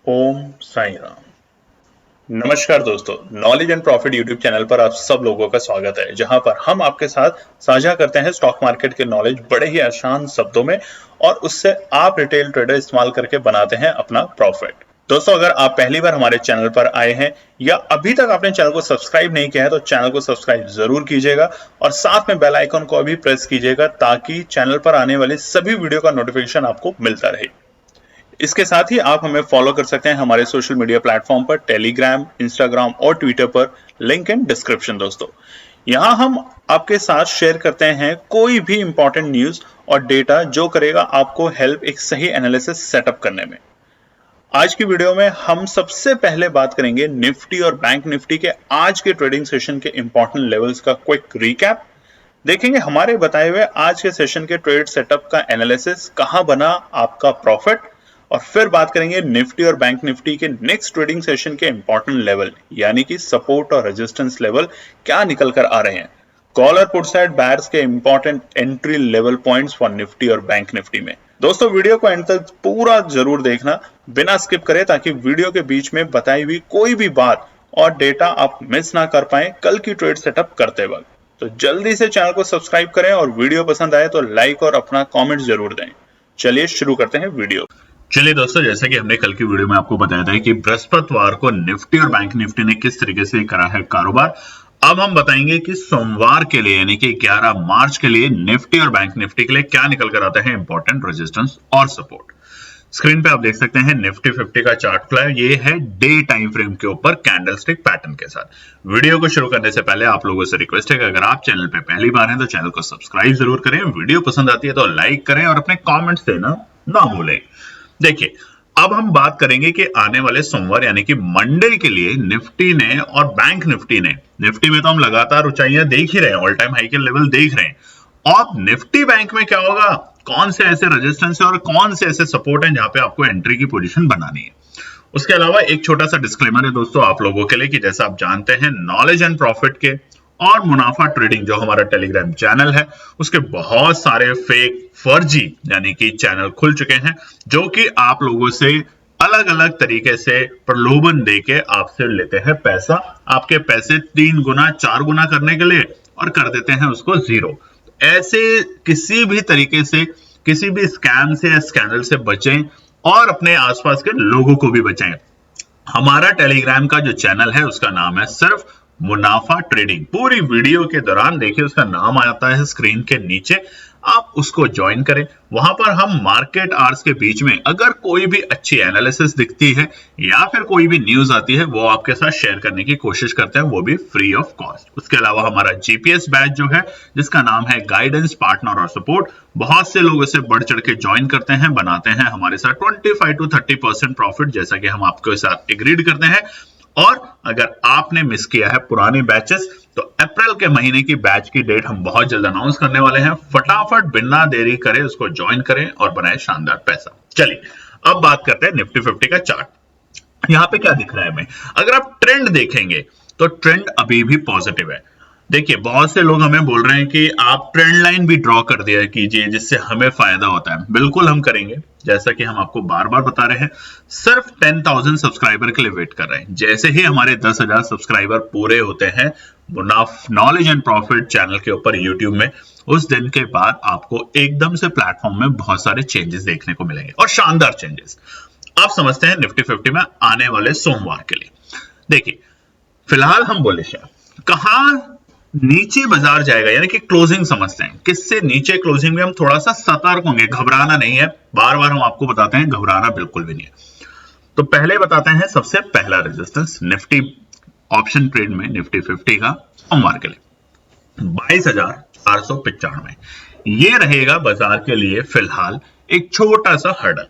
ओम साई राम। नमस्कार दोस्तों, knowledge and profit YouTube channel पर आप सब लोगों का स्वागत है, जहां पर हम आपके साथ साझा करते हैं स्टॉक मार्केट के नॉलेज बड़े ही आसान शब्दों में और उससे आप रिटेल ट्रेडर इस्तेमाल करके बनाते हैं अपना प्रॉफिट। दोस्तों, अगर आप पहली बार हमारे चैनल पर आए हैं या अभी तक आपने चैनल को सब्सक्राइब नहीं किया है तो चैनल को सब्सक्राइब जरूर कीजिएगा और साथ में बेल आइकन को भी प्रेस कीजिएगा ताकि चैनल पर आने वाले सभी वीडियो का नोटिफिकेशन आपको मिलता रहे। इसके साथ ही आप हमें फॉलो कर सकते हैं हमारे सोशल मीडिया प्लेटफॉर्म पर, टेलीग्राम, इंस्टाग्राम और ट्विटर पर, लिंक इन डिस्क्रिप्शन। दोस्तों, यहां हम आपके साथ शेयर करते हैं कोई भी इंपॉर्टेंट न्यूज और डेटा जो करेगा आपको हेल्प एक सही एनालिसिस सेटअप करने में। आज की वीडियो में हम सबसे पहले बात करेंगे निफ्टी और बैंक निफ्टी के आज के ट्रेडिंग सेशन के इंपॉर्टेंट लेवल्स का क्विक रिकैप। देखेंगे हमारे बताए हुए आज के सेशन के ट्रेड सेटअप का एनालिसिस, कहां बना आपका प्रॉफिट, और फिर बात करेंगे निफ्टी और बैंक निफ्टी के नेक्स्ट ट्रेडिंग सेशन के इंपॉर्टेंट लेवल यानी कि सपोर्ट और रेजिस्टेंस लेवल क्या निकल कर आ रहे हैं। कॉल और पुट साइड बायर्स के important entry level points for Nifty और बैंक निफ्टी में। दोस्तों, वीडियो को एंड तक पूरा जरूर देखना बिना स्किप करे, ताकि वीडियो के बीच में बताई हुई कोई भी बात और डेटा आप मिस ना कर पाए कल की ट्रेड सेटअप करते वक्त। तो जल्दी से चैनल को सब्सक्राइब करें और वीडियो पसंद आए तो लाइक और अपना कॉमेंट जरूर दें। चलिए शुरू करते हैं वीडियो। चलिए दोस्तों, जैसे कि हमने कल की वीडियो में आपको बताया था कि बृहस्पतिवार को निफ्टी और बैंक निफ्टी ने किस तरीके से करा है कारोबार, अब हम बताएंगे कि सोमवार के लिए यानी कि 11 मार्च के लिए निफ्टी और बैंक निफ्टी के लिए क्या निकल कर आता है इंपॉर्टेंट रेजिस्टेंस और सपोर्ट। स्क्रीन पे आप देख सकते हैं निफ्टी 50 का चार्ट खुला है। ये है डे टाइम फ्रेम के ऊपर कैंडलस्टिक पैटर्न के साथ। वीडियो को शुरू करने से पहले आप लोगों से रिक्वेस्ट है कि अगर आप चैनल पे पहली बार हैं तो चैनल को सब्सक्राइब जरूर करें, वीडियो पसंद आती है तो लाइक करें और अपने कॉमेंट्स देना ना भूलें। देखिए, अब हम बात करेंगे कि आने वाले सोमवार यानी कि मंडे के लिए निफ्टी ने और बैंक निफ्टी ने, निफ्टी में तो हम लगातार ऊंचाइयां देख ही रहे हैं, ऑल टाइम हाई के लेवल देख रहे हैं, और निफ्टी बैंक में क्या होगा, कौन से ऐसे रेजिस्टेंस है और कौन से ऐसे सपोर्ट हैं जहां पे आपको एंट्री की पोजीशन बनानी है। उसके अलावा एक छोटा सा डिस्क्लेमर है दोस्तों आप लोगों के लिए कि जैसा आप जानते हैं नॉलेज एंड प्रॉफिट के और मुनाफा ट्रेडिंग जो हमारा टेलीग्राम चैनल है उसके बहुत सारे फेक फर्जी यानी कि चैनल खुल चुके हैं जो कि आप लोगों से अलग अलग तरीके से प्रलोभन देके आपसे लेते हैं पैसा, आपके पैसे 3 गुना 4 गुना करने के लिए, और कर देते हैं उसको जीरो। ऐसे किसी भी तरीके से किसी भी स्कैम से या स्कैंडल से बचें और अपने आसपास के लोगों को भी बचाएं। हमारा टेलीग्राम का जो चैनल है उसका नाम है सिर्फ मुनाफा ट्रेडिंग। पूरी वीडियो के दौरान देखिए उसका नाम आता है स्क्रीन के नीचे, आप उसको ज्वाइन करें। वहां पर हम मार्केट आवर्स के बीच में अगर कोई भी अच्छी एनालिसिस दिखती है या फिर कोई भी न्यूज आती है वो आपके साथ शेयर करने की कोशिश करते हैं, वो भी फ्री ऑफ कॉस्ट। उसके अलावा हमारा जीपीएस बैच जो है जिसका नाम है गाइडेंस, पार्टनर और सपोर्ट, बहुत से लोग इसे बढ़ चढ़ के ज्वाइन करते हैं, बनाते हैं हमारे साथ 25 to 30% प्रॉफिट, जैसा कि हम आपके साथ एग्रीड करते हैं। और अगर आपने मिस किया है पुराने बैचेस तो अप्रैल के महीने की बैच की डेट हम बहुत जल्द अनाउंस करने वाले हैं। फटाफट बिना देरी करे उसको ज्वाइन करें और बनाए शानदार पैसा। चलिए अब बात करते हैं निफ्टी 50 का चार्ट। यहां पे क्या दिख रहा है हमें, अगर आप ट्रेंड देखेंगे तो ट्रेंड अभी भी पॉजिटिव है। देखिए, बहुत से लोग हमें बोल रहे हैं कि आप ट्रेंड लाइन भी ड्रॉ कर दिया कीजिए जिससे हमें फायदा होता है। बिल्कुल हम करेंगे, जैसा कि हम आपको बार बार बता रहे हैं। सिर्फ 10,000 सब्सक्राइबर के लिए वेट कर रहे हैं। जैसे ही हमारे 10,000 सब्सक्राइबर पूरे होते हैं नॉलेज एंड प्रॉफिट चैनल के ऊपर यूट्यूब में, उस दिन के बाद आपको एकदम से प्लेटफॉर्म में बहुत सारे चेंजेस देखने को मिलेंगे और शानदार चेंजेस। आप समझते हैं निफ्टी 50 में आने वाले सोमवार के लिए। देखिए, फिलहाल हम बोले कहां नीचे बाजार जाएगा यानी कि क्लोजिंग समझते हैं, किससे नीचे क्लोजिंग में हम थोड़ा सा सतर्क होंगे। घबराना नहीं है, बार बार हम आपको बताते हैं, घबराना बिल्कुल भी नहीं है। तो पहले बताते हैं सबसे पहला रेजिस्टेंस निफ्टी ऑप्शन ट्रेड में निफ्टी 50 का सोमवार के लिए 22,495। ये रहेगा बाजार के लिए फिलहाल एक छोटा सा हर्डल।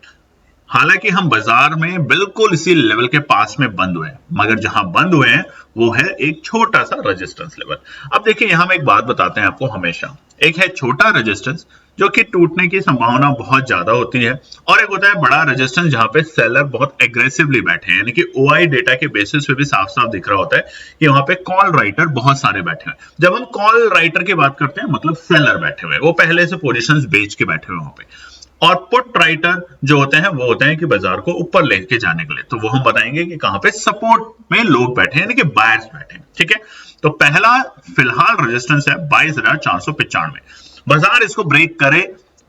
हालांकि हम बाजार में बिल्कुल इसी लेवल के पास में बंद हुए हैं, मगर जहां बंद हुए हैं वो है एक छोटा सा रेजिस्टेंस लेवल। अब देखिए, यहां हम एक बात बताते हैं आपको हमेशा, एक है छोटा रेजिस्टेंस जो कि टूटने की संभावना बहुत ज्यादा होती है, और एक होता है बड़ा रेजिस्टेंस जहां पे सेलर बहुत एग्रेसिवली बैठे हैं, यानी कि ओआई डेटा के बेसिस पे भी साफ साफ दिख रहा होता है कि वहां पे कॉल राइटर बहुत सारे बैठे हैं। जब हम कॉल राइटर की बात करते हैं मतलब सेलर बैठे हुए, वो पहले से पोजीशंस बेच के बैठे हुए वहां पे। और पुट राइटर जो होते हैं वो होते हैं कि बाजार को ऊपर लेके जाने के लिए। तो वो हम बताएंगे कि कहां पे सपोर्ट में लोग बैठे हैं, यानी कि बायर्स बैठे हैं। ठीक है, तो पहला फिलहाल रेजिस्टेंस है 22,495। बाजार इसको ब्रेक करे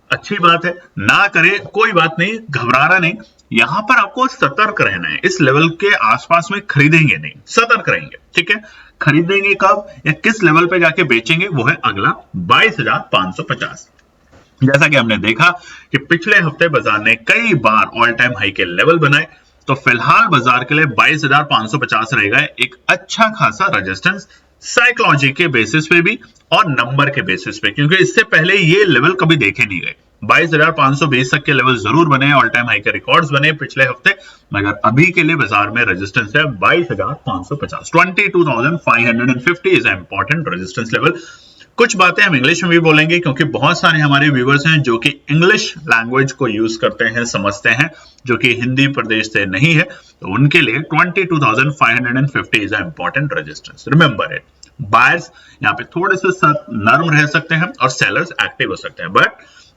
अच्छी बात है, ना करे कोई बात नहीं, घबराना नहीं। यहां पर आपको सतर्क रहना है, इस लेवल के आसपास में खरीदेंगे नहीं, सतर्क रहेंगे। ठीक है, खरीदेंगे कब या किस लेवल पे जाके बेचेंगे वो है अगला 22,550। जैसा कि हमने देखा कि पिछले हफ्ते बाजार ने कई बार ऑल टाइम हाई के लेवल बनाए, तो फिलहाल बाजार के लिए 22,550 रहेगा एक अच्छा खासा रेजिस्टेंस, साइकोलॉजी के बेसिस पे भी और नंबर के बेसिस पे, क्योंकि इससे पहले ये लेवल कभी देखे नहीं गए। 22,520 तक के लेवल जरूर बने, ऑल टाइम हाई के रिकॉर्ड्स बने पिछले हफ्ते, मगर अभी के लिए बाजार में रेजिस्टेंस है 22,550। 22,550 इज इंपॉर्टेंट रेजिस्टेंस लेवल। कुछ बातें हम इंग्लिश में भी बोलेंगे क्योंकि बहुत सारे हमारे व्यूअर्स हैं जो कि इंग्लिश लैंग्वेज को यूज करते हैं, समझते हैं, जो कि हिंदी प्रदेश से नहीं है, तो उनके लिए 22,550 is important resistance. Remember it, buyers यहाँ पे थोड़े से नर्म रह सकते हैं और सेलर्स एक्टिव हो सकते हैं, बट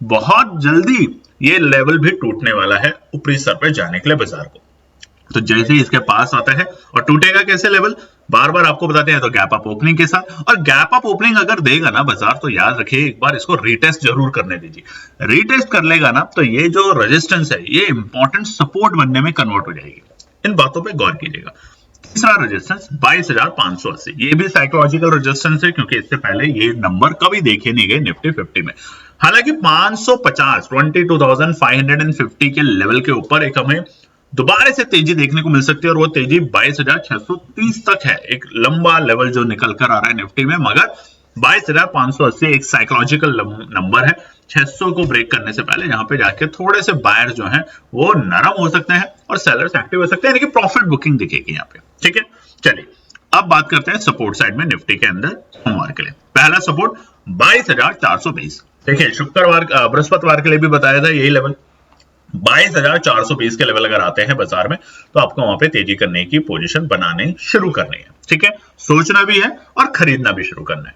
बहुत जल्दी ये लेवल भी टूटने वाला है ऊपरी स्तर पर जाने के लिए बाजार को। तो जैसे ही इसके पास आता है, और टूटेगा कैसे लेवल, बार बार आपको बताते हैं, तो गैप अप ओपनिंग के साथ। और गैप अप ओपनिंग अगर देगा ना बाजार, तो याद रखिए एक बार इसको रीटेस्ट जरूर करने दीजिए। रीटेस्ट कर लेगा ना तो ये जो रेजिस्टेंस है ये इंपॉर्टेंट सपोर्ट बनने में कन्वर्ट हो जाएगी। इन बातों पे गौर कीजिएगा। तीसरा रेजिस्टेंस 22,580, ये भी साइकोलॉजिकल रेजिस्टेंस है क्योंकि इससे पहले ये नंबर कभी देखे नहीं गए निफ्टी 50 में। हालांकि 550 22,550 के लेवल के ऊपर एक हमें दोबारा से तेजी देखने को मिल सकती है, और वो तेजी 22,630 तक है। एक लंबा लेवल जो निकल कर आ रहा है निफ्टी में, मगर 22,580 एक साइकोलॉजिकल नंबर है। 600 को ब्रेक करने से पहले यहाँ पे जाके थोड़े से बायर जो हैं वो नरम हो सकते हैं और सेलर्स एक्टिव हो सकते हैं, यानी कि प्रॉफिट बुकिंग दिखेगी यहाँ पे। ठीक है, चलिए अब बात करते हैं सपोर्ट साइड में निफ्टी के अंदर सोमवार के लिए। पहला सपोर्ट 22,420। देखिए शुक्रवार बृहस्पतिवार के लिए भी बताया था यही लेवल 22,420 के लेवल अगर आते हैं बाजार में, तो आपको वहां पे तेजी करने की पोजीशन बनाने शुरू करनी है। ठीक है, सोचना भी है और खरीदना भी शुरू करना है।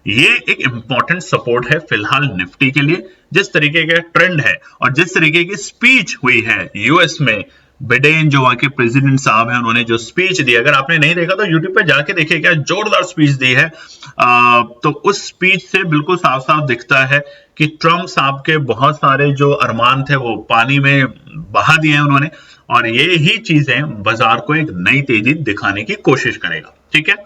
ये एक इंपॉर्टेंट सपोर्ट है फिलहाल निफ्टी के लिए। जिस तरीके का ट्रेंड है और जिस तरीके की स्पीच हुई है यूएस में, बिडेन जो वहां के प्रेसिडेंट साहब हैं, उन्होंने जो स्पीच दी, अगर आपने नहीं देखा तो यूट्यूब पे जाके देखिए, क्या जोरदार स्पीच दी है। तो उस स्पीच से बिल्कुल साफ साफ दिखता है कि ट्रम्प साहब के बहुत सारे जो अरमान थे वो पानी में बहा दिए हैं उन्होंने, और ये ही चीजें बाजार को एक नई तेजी दिखाने की कोशिश करेगा। ठीक है,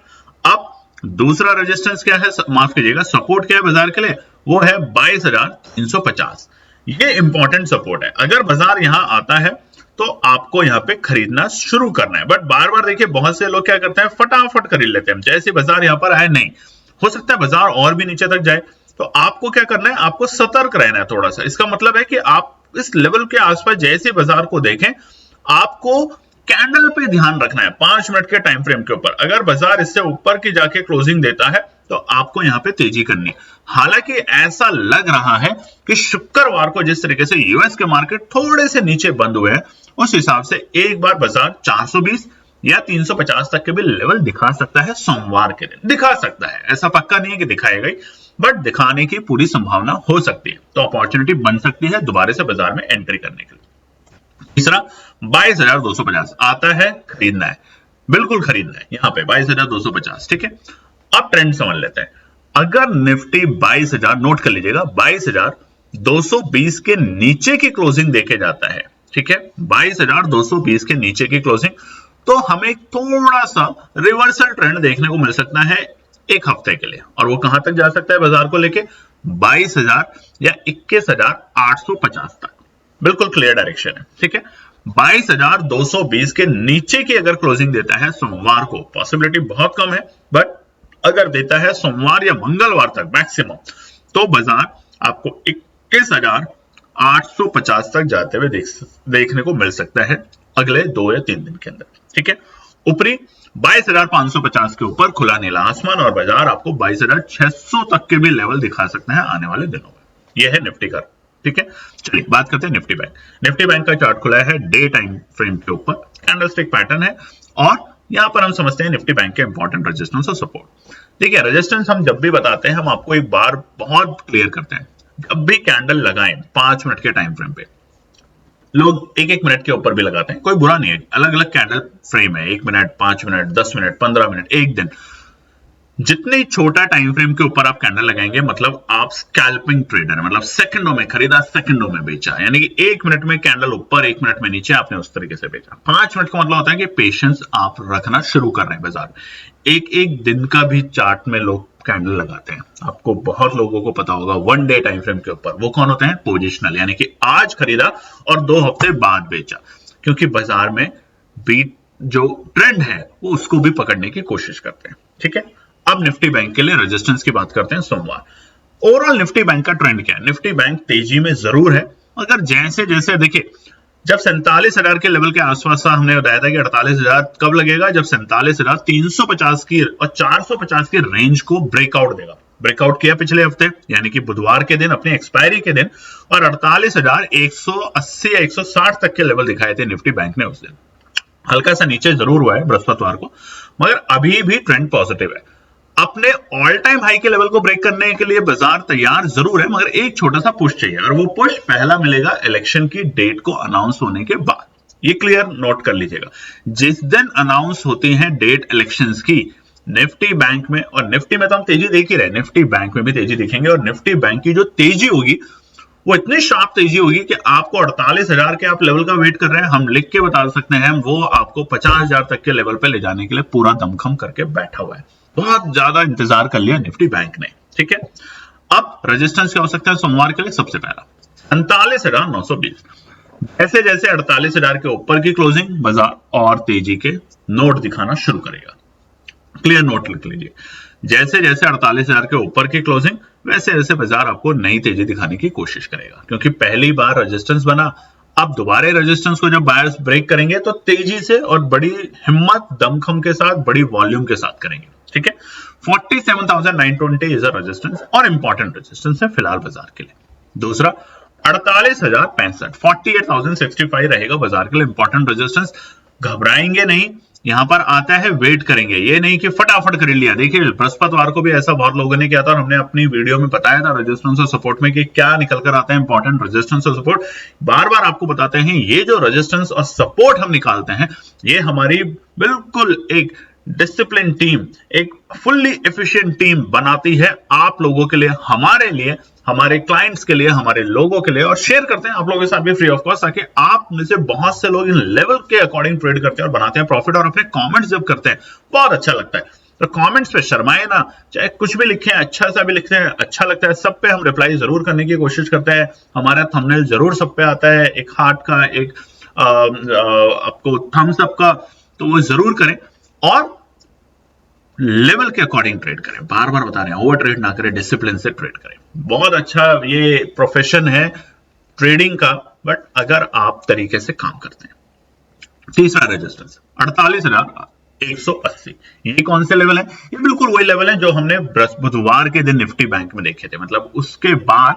अब दूसरा रेजिस्टेंस क्या है, माफ कीजिएगा, सपोर्ट क्या है बाजार के लिए, वो है 22,350। ये इंपॉर्टेंट सपोर्ट है। अगर बाजार यहां आता है तो आपको यहाँ पे खरीदना शुरू करना है, बट बार बार देखिए बहुत से लोग क्या करते हैं, फटाफट खरीद लेते हैं। जैसे बाजार यहाँ पर आए, नहीं हो सकता है बाजार और भी नीचे तक जाए, तो आपको क्या करना है, आपको सतर्क रहना है थोड़ा सा। इसका मतलब है कि आप इस लेवल के आसपास जैसे बाजार को देखें, आपको कैंडल पे ध्यान रखना है 5 मिनट के टाइम फ्रेम के ऊपर। अगर बाजार इससे ऊपर की जाके क्लोजिंग देता है तो आपको यहाँ पे तेजी करनी है। हालांकि ऐसा लग रहा है कि शुक्रवार को जिस तरीके से यूएस के मार्केट थोड़े से नीचे बंद हुए हैं, उस हिसाब से एक बार बाजार 420 या 350 तक के भी लेवल दिखा सकता है सोमवार के दिन, दिखा सकता है। ऐसा पक्का नहीं है कि दिखाएगा ही, बट दिखाने की पूरी संभावना हो सकती है। तो अपॉर्चुनिटी बन सकती है दोबारा से बाजार में एंट्री करने के लिए। तीसरा 22,250 आता है, खरीदना है, बिल्कुल खरीदना है यहाँ पे 22,250। ठीक है, अब ट्रेंड समझ लेते हैं। अगर निफ्टी 22,000, नोट कर लीजिएगा, 22,220 के नीचे की क्लोजिंग देखे जाता है, ठीक है, 22,220 के नीचे की क्लोजिंग, तो हमें थोड़ा सा रिवर्सल ट्रेंड देखने को मिल सकता है एक हफ्ते के लिए। और वो कहां तक जा सकता है बाजार को लेके, 22,000 या 21,850 तक। बिल्कुल क्लियर डायरेक्शन है। ठीक है, 22,220 के नीचे की अगर क्लोजिंग देता है सोमवार को, पॉसिबिलिटी बहुत कम है, बट अगर देता है सोमवार या मंगलवार तक मैक्सिमम, तो बाजार आपको 21,850 तक जाते हुए देखने को मिल सकता है अगले 2 या 3 दिन के अंदर। ठीक है, ऊपरी 22,550 के ऊपर खुला नीला आसमान, और बाजार आपको 22,600 तक के भी लेवल दिखा सकते हैं आने वाले दिनों में। यह है निफ्टी का। ठीक है, चलिए बात करते हैं निफ्टी बैंक। निफ्टी बैंक का चार्ट खुला है डे टाइम फ्रेम के ऊपर, कैंडलस्टिक पैटर्न है, और यहां पर हम समझते हैं निफ्टी बैंक के इंपॉर्टेंट रेजिस्टेंस और सपोर्ट। देखिए रेजिस्टेंस हम जब भी बताते हैं, हम आपको एक बार बहुत क्लियर करते हैं, जब भी कैंडल लगाएं 5 मिनट के टाइम फ्रेम पे, लोग 1-1 मिनट के ऊपर भी लगाते हैं, कोई बुरा नहीं है, अलग अलग कैंडल फ्रेम है, 1 मिनट, 5 मिनट, 10 मिनट, 15 मिनट, एक दिन। जितने छोटा टाइम फ्रेम के ऊपर आप कैंडल लगाएंगे मतलब आप स्कैल्पिंग ट्रेडर, मतलब सेकंडों में खरीदा, सेकंडों में बेचा, यानी कि 1 मिनट में कैंडल ऊपर, 1 मिनट में नीचे, आपने उस तरीके से बेचा। 5 मिनट का मतलब होता है कि पेशेंस आप रखना शुरू कर रहे हैं बाजार में। एक एक दिन का भी चार्ट में लोग कैंडल लगाते हैं, आपको बहुत लोगों को पता होगा, 1 डे टाइम फ्रेम के ऊपर। वो कौन होते हैं? पोजिशनल, यानी कि आज खरीदा और 2 हफ्ते बाद बेचा, क्योंकि बाजार में बीट जो ट्रेंड है वो उसको भी पकड़ने की कोशिश करते हैं। ठीक है, अब निफ्टी बैंक के लिए रेजिस्टेंस की बात करते हैं सोमवार। ओवरऑल निफ्टी बैंक का ट्रेंड क्या है? निफ्टी बैंक तेजी में जरूर है, मगर जैसे जैसे देखिए, जब 47,000 के लेवल के आसपास हमने बताया था कि 48,000 कब लगेगा, जब 47,350 की और 450 की रेंज को ब्रेकआउट देगा। ब्रेकआउट किया पिछले हफ्ते, यानी कि बुधवार के दिन, अपने एक्सपायरी के दिन, और 48,180 या 160 तक के लेवल दिखाए थे निफ्टी बैंक ने उस दिन। हल्का सा नीचे जरूर हुआ है बृहस्पतिवार को, मगर अभी भी ट्रेंड पॉजिटिव है। अपने ऑल टाइम हाई के लेवल को ब्रेक करने के लिए बाजार तैयार जरूर है, मगर एक छोटा सा पुश चाहिए, और वो पुश पहला मिलेगा इलेक्शन की डेट को अनाउंस होने के बाद। ये क्लियर नोट कर लीजिएगा, जिस दिन अनाउंस होती है डेट इलेक्शंस की, निफ्टी बैंक में, और निफ्टी में तो हम तेजी देख ही रहे, निफ्टी बैंक में भी तेजी दिखेंगे, और निफ्टी बैंक की जो तेजी होगी वो इतनी शार्प तेजी होगी कि आपको 48,000 के आप लेवल का वेट कर रहे हैं, हम लिख के बता सकते हैं, वो आपको 50,000 तक के लेवल पे ले जाने के लिए पूरा दमखम करके बैठा हुआ है। बहुत ज्यादा इंतजार कर लिया निफ्टी बैंक ने। ठीक है, अब रेजिस्टेंस क्या हो सकता है सोमवार के लिए? सबसे पहला 47,920। जैसे जैसे 48,000 के ऊपर की क्लोजिंग, बाजार और तेजी के नोट दिखाना शुरू करेगा। क्लियर नोट लिख लीजिए, जैसे जैसे 48,000 के ऊपर की क्लोजिंग, वैसे वैसे बाजार आपको नई तेजी दिखाने की कोशिश करेगा, क्योंकि पहली बार रेजिस्टेंस बना, अब दोबारा रेजिस्टेंस को जब बायर्स ब्रेक करेंगे तो तेजी से और बड़ी हिम्मत, दमखम के साथ, बड़ी वॉल्यूम के साथ करेंगे। ठीक है, 47,920 इज अ रेजिस्टेंस, और इंपॉर्टेंट रेजिस्टेंस है फिलहाल बाजार के लिए। दूसरा 48,065, 48,065 रहेगा बाजार के लिए इंपॉर्टेंट रेजिस्टेंस। घबराएंगे नहीं, यहां पर आता है, वेट करेंगे, ये नहीं कि फटाफट खरीद लिया। देखिए बृहस्पतिवार को भी ऐसा बहुत लोगों ने किया था, और हमने अपनी वीडियो में बताया था रेजिस्टेंस और सपोर्ट में कि क्या निकल कर आता है इंपॉर्टेंट रेजिस्टेंस और सपोर्ट। बार बार आपको बताते हैं, ये जो रेजिस्टेंस और सपोर्ट हम निकालते हैं, ये हमारी बिल्कुल एक डिसिप्लिन टीम, एक फुल्ली एफिशिएंट टीम बनाती है आप लोगों के लिए, हमारे लिए, हमारे क्लाइंट्स के लिए, हमारे लोगों के लिए, और शेयर करते हैं आप लोगों के साथ भी फ्री ऑफ कॉस्ट, ताकि आप में से बहुत से लोग इन लेवल के अकॉर्डिंग ट्रेड करते हैं और बनाते हैं प्रॉफिट। और अपने कमेंट्स जब करते हैं बहुत अच्छा लगता है, तो कमेंट्स पे शर्माए ना, चाहे कुछ भी लिखें, अच्छा सा भी लिखते हैं, अच्छा लगता है, सब पे हम रिप्लाई जरूर करने की कोशिश करते हैं। हमारा थंबनेल जरूर सब पे आता है, एक हार्ट का, एक आपको थम्स अप का, तो वो जरूर करें, और लेवल के अकॉर्डिंग ट्रेड करें। बार बार बता रहे हैं, ओवर ट्रेड ना करें, डिसिप्लिन से ट्रेड करें। बहुत अच्छा ये प्रोफेशन है ट्रेडिंग का, बट अगर आप तरीके से काम करते हैं। तीसरा रेजिस्टेंस 48,180, ये कौन से लेवल है? ये बिल्कुल वही लेवल है जो हमने बुधवार के दिन निफ्टी बैंक में देखे थे। मतलब उसके बाद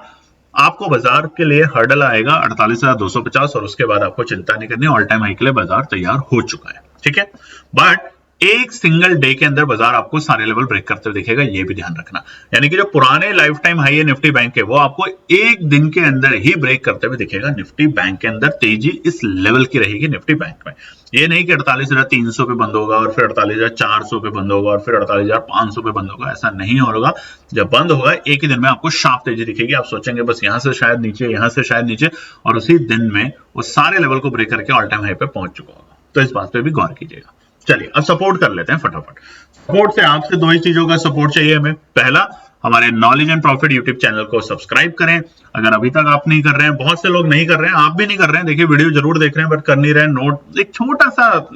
आपको बाजार के लिए हर्डल आएगा 48,250, और उसके बाद आपको चिंता नहीं करनी, ऑल टाइम हाई के लिए बाजार तैयार हो चुका है। ठीक है, बट एक सिंगल डे के अंदर बाजार आपको सारे लेवल ब्रेक करते हुए दिखेगा, ये भी ध्यान रखना। यानी कि जो पुराने लाइफ टाइम हाई है निफ्टी बैंक के, वो आपको एक दिन के अंदर ही ब्रेक करते हुए दिखेगा। निफ्टी बैंक के अंदर तेजी इस लेवल की रहेगी निफ्टी बैंक में। ये नहीं कि 48,300 पे बंद होगा, और फिर 48,400 पे बंद होगा, और फिर 48,500 पे बंद होगा, ऐसा नहीं होगा। जब बंद होगा एक ही दिन में आपको शार्प तेजी दिखेगी। आप सोचेंगे बस यहां से शायद नीचे, यहां से शायद नीचे, और उसी दिन में वो सारे लेवल को ब्रेक करके ऑल टाइम हाई पे पहुंच चुका होगा। तो इस बात पे भी गौर कीजिएगा। चलिए अब सपोर्ट कर लेते हैं फटाफट। सपोर्ट से आपसे दो ही चीजों का सपोर्ट चाहिए हमें। पहला, हमारे knowledge and profit YouTube channel को सब्सक्राइब करें, अगर अभी तक आप नहीं कर रहे हैं। बहुत से लोग नहीं कर रहे हैं, आप भी नहीं कर रहे हैं, देखिए वीडियो जरूर देख रहे हैं बट कर नहीं रहे हैं। नोट एक छोटा सा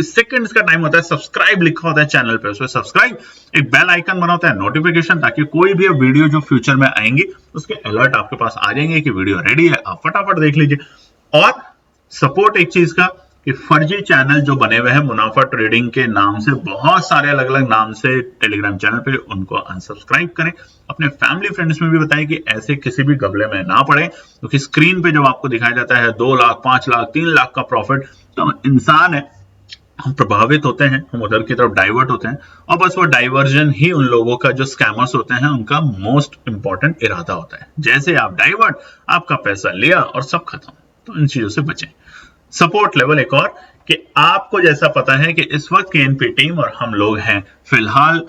सेकंड्स का टाइम होता है, सब्सक्राइब लिखा होता है चैनल पे, उसमें सब्सक्राइब, एक बेल आइकन बना होता है, नोटिफिकेशन, ताकि कोई भी वीडियो जो फ्यूचर में आएंगी उसके अलर्ट आपके पास आ जाएंगे कि वीडियो रेडी है, आप फटाफट देख लीजिए। और सपोर्ट एक चीज का कि फर्जी चैनल जो बने हुए हैं मुनाफा ट्रेडिंग के नाम से, बहुत सारे अलग अलग नाम से टेलीग्राम चैनल पे, उनको अनसब्सक्राइब करें। अपने फैमिली फ्रेंड्स में भी बताएं कि ऐसे किसी भी गबले में ना पड़े, क्योंकि स्क्रीन पे जब आपको दिखाया जाता है 2 लाख, 5 लाख, 3 लाख का प्रॉफिट, तो इंसान है, हम प्रभावित होते हैं, हम उधर की तरफ डाइवर्ट होते हैं, और बस वो डाइवर्जन ही उन लोगों का, जो स्कैमर्स होते हैं, उनका मोस्ट इंपॉर्टेंट इरादा होता है। जैसे आप डाइवर्ट, आपका पैसा लिया और सब खत्म। तो इन चीजों से बचें। सपोर्ट लेवल एक और, कि आपको जैसा पता है कि इस वक्त केएनपी टीम और हम लोग हैं फिलहाल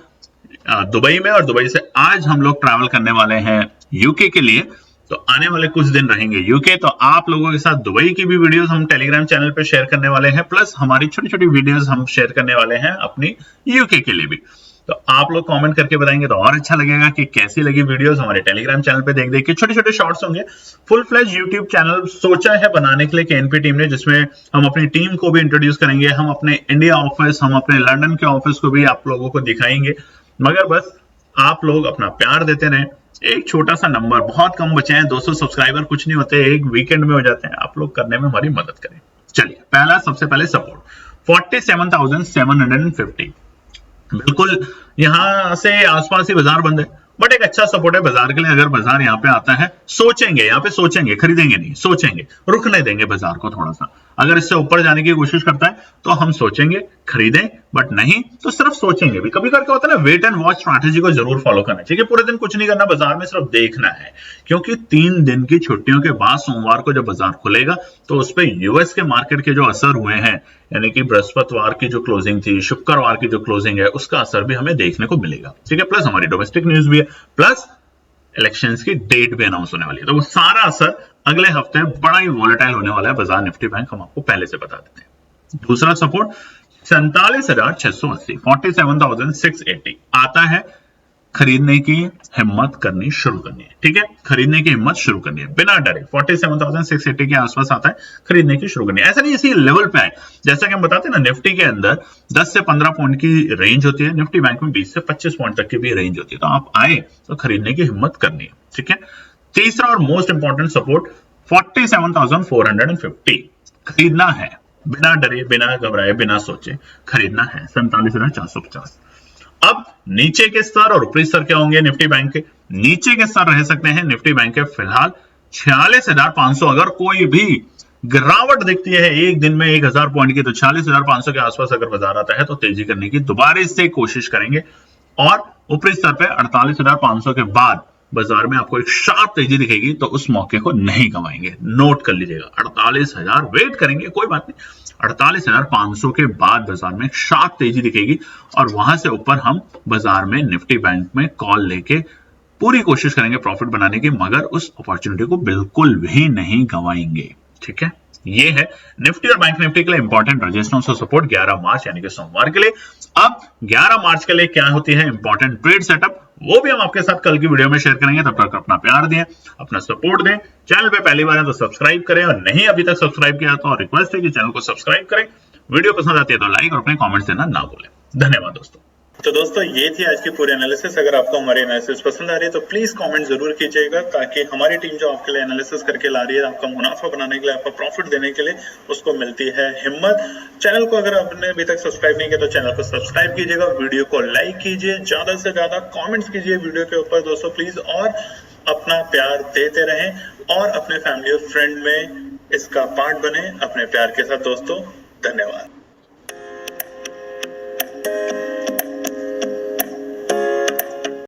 दुबई में, और दुबई से आज हम लोग ट्रैवल करने वाले हैं यूके के लिए। तो आने वाले कुछ दिन रहेंगे यूके, तो आप लोगों के साथ दुबई की भी वीडियोस हम टेलीग्राम चैनल पे शेयर करने वाले हैं, प्लस हमारी छोटी छोटी वीडियोस हम शेयर करने वाले हैं अपनी यूके के लिए भी। तो आप लोग कमेंट करके बताएंगे तो और अच्छा लगेगा कि कैसी लगी वीडियोस। हमारे टेलीग्राम चैनल पे देख देख के छोटे छोटे शॉर्ट्स होंगे। फुल फ्लेज यूट्यूब चैनल सोचा है बनाने के लिए केएनपी टीम ने, जिसमें हम अपनी टीम को भी इंट्रोड्यूस करेंगे, हम अपने इंडिया ऑफिस, हम अपने लंदन के ऑफिस को भी आप लोगों को दिखाएंगे। मगर बस आप लोग अपना प्यार देते रहें। एक छोटा सा नंबर, बहुत कम बचे हैं, 200 सब्सक्राइबर कुछ नहीं होते, एक वीकेंड में हो जाते हैं। आप लोग करने में हमारी मदद करें। चलिए, पहला सबसे पहले सपोर्ट 47,750। बिल्कुल यहां से आसपास ही बाजार बंद है, बट एक अच्छा सपोर्ट है बाजार के लिए। अगर बाजार यहाँ पे आता है, सोचेंगे, यहाँ पे सोचेंगे, खरीदेंगे नहीं, सोचेंगे, रुकने देंगे बाजार को थोड़ा सा। अगर इससे ऊपर जाने की कोशिश करता है तो हम सोचेंगे, खरीदें, बट नहीं तो सिर्फ सोचेंगे भी। कभी कभी होता है ना, वेट एंड वॉच स्ट्रैटेजी को जरूर फॉलो करना चाहिए। पूरे दिन कुछ नहीं करना, बाजार में सिर्फ देखना है, क्योंकि 3 दिन की छुट्टियों के बाद सोमवार को जब बाजार खुलेगा तो उस पर यूएस के मार्केट के जो असर हुए हैं, यानी कि बृहस्पतिवार की जो क्लोजिंग थी, शुक्रवार की जो क्लोजिंग है, उसका असर भी हमें देखने को मिलेगा। ठीक है, प्लस हमारी डोमेस्टिक न्यूज भी है, प्लस इलेक्शंस की डेट भी अनाउंस होने वाली है। तो वो सारा असर अगले हफ्ते बड़ा ही वॉलेटाइल होने वाला है बाजार निफ्टी बैंक, हम आपको पहले से बता देते हैं। दूसरा सपोर्ट 47,680, 47,680 आता है। खरीदने की हिम्मत करनी शुरू करनी है। ठीक है, खरीदने की हिम्मत शुरू करनी है बिना डरे। 47,680 के आसपास आता है, खरीदने की शुरू करनी है। ऐसा नहीं इसी लेवल पे आए, जैसा कि हम बताते हैं ना, निफ्टी के अंदर 10 से 15 पॉइंट की रेंज होती है, निफ्टी बैंक में 20 से 25 पॉइंट तक की भी रेंज होती है। तो आप आए तो खरीदने की हिम्मत करनी है। ठीक है, तीसरा और मोस्ट इंपॉर्टेंट सपोर्ट 47,450, खरीदना है बिना डरे, बिना घबराए, बिना सोचे, खरीदना है 47,450। अब नीचे के स्तर और ऊपरी स्तर क्या होंगे निफ्टी बैंक के? नीचे के स्तर रह सकते हैं निफ्टी बैंक के फिलहाल 46,500। अगर कोई भी गिरावट दिखती है एक दिन में 1,000 पॉइंट की, तो 46,500 के आसपास अगर बाजार आता है तो तेजी करने की दोबारा से कोशिश करेंगे। और ऊपरी स्तर पे 48,500 के बाद बाजार में आपको एक शार्प तेजी दिखेगी, तो उस मौके को नहीं गंवाएंगे। नोट कर लीजिएगा, 48,000 वेट करेंगे, कोई बात नहीं, 48,500 के बाद बाजार में शार्प तेजी दिखेगी, और वहां से ऊपर हम बाजार में निफ्टी बैंक में कॉल लेके पूरी कोशिश करेंगे प्रॉफिट बनाने की, मगर उस अपॉर्चुनिटी को बिल्कुल भी नहीं गंवाएंगे। ठीक है, ये है निफ्टी और बैंक निफ्टी के लिए इंपॉर्टेंट रेजिस्टेंस और सपोर्ट 11 मार्च यानी कि सोमवार के लिए। अब 11 मार्च के लिए क्या होती है इंपॉर्टेंट ट्रेड सेटअप, वो भी हम आपके साथ कल की वीडियो में शेयर करेंगे। तब तक अपना प्यार दें, अपना सपोर्ट दें। चैनल पे पहली बार है तो सब्सक्राइब करें, और नहीं अभी तक सब्सक्राइब किया तो रिक्वेस्ट है कि चैनल को सब्सक्राइब करें। वीडियो पसंद आती है तो लाइक और अपने कमेंट्स देना ना भूलें। धन्यवाद दोस्तों। तो दोस्तों, ये थी आज की पूरी एनालिसिस। अगर आपको हमारी एनालिसिस पसंद आ रही है तो प्लीज कमेंट जरूर कीजिएगा, ताकि हमारी टीम जो आपके लिए एनालिसिस करके ला रही है, आपका मुनाफा बनाने के लिए, आपका प्रॉफिट देने के लिए, उसको मिलती है हिम्मत। चैनल को अगर आपने अभी तक सब्सक्राइब नहीं किया तो चैनल को सब्सक्राइब कीजिएगा, वीडियो को लाइक कीजिए, ज्यादा से ज्यादा कॉमेंट्स कीजिए वीडियो के ऊपर दोस्तों प्लीज, और अपना प्यार देते रहें और अपने फैमिली और फ्रेंड में इसका पार्ट बने अपने प्यार के साथ दोस्तों। धन्यवाद।